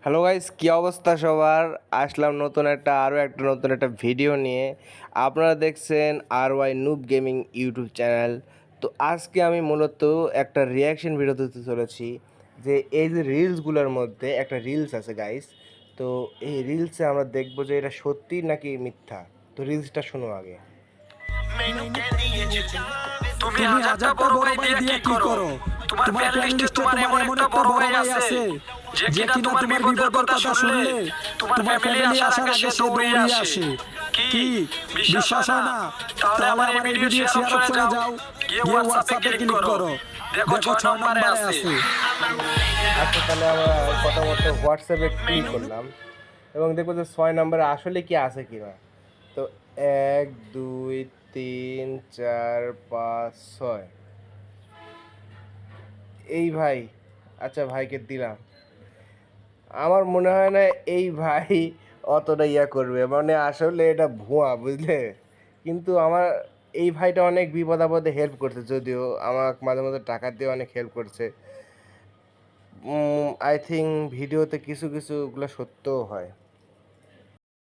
Hello guys, কী অবস্থা সবার? আসলাম নতুন একটা ভিডিও নিয়ে। আপনারা দেখছেন RY noob gaming YouTube channel. তো আজকে আমি মূলত একটা রিয়াকশন ভিডিও দিতে চলেছি। যে এই যে রিলসগুলোর মধ্যে একটা রিলস আছে গাইস। তো এই রিলসে আমরা দেখবো যে এটা সত্যি নাকি মিথ্যা। তো রিলসটা শোনো আগে। তুমি হাজারটা বড় ভাই দিয়া কি করো? তোমার ফ্যান লিস্টে তোমার এমন একটা বড় ভাই আছে যে কিনা তোমার বিপদের কথা শুনলে তোমার ফ্যামিলি আসার আগে সে দৌড়িয়ে আসে। কি বিশ্বাস হয় না? তাহলে আমার এই ভিডিও শেয়ার অপশনে যাও, গিয়ে হোয়াটসঅ্যাপে ক্লিক করো, দেখো 6 নম্বরে আছে। আচ্ছা, তাহলে আমরা কথা মতো হোয়াটসঅ্যাপে ক্লিক করলাম এবং দেখবো যে 6 নম্বরে আসলে কি আছে কিনা। তো 1 2 3 4 5 6 এই ভাই। আচ্ছা, ভাইকে দিলাম। আমার মনে হয় না এই ভাই অতটা ইয়া করবে, মানে আসলে এটা ভুয়া, বুঝলে। কিন্তু আমার এই ভাইটা অনেক বিপদ আপদে হেল্প করছে, যদিও আমাকে মাঝে মাঝে টাকা দিয়ে অনেক হেল্প করছে। আই থিঙ্ক ভিডিওতে কিছু কিছুগুলো সত্যও হয়।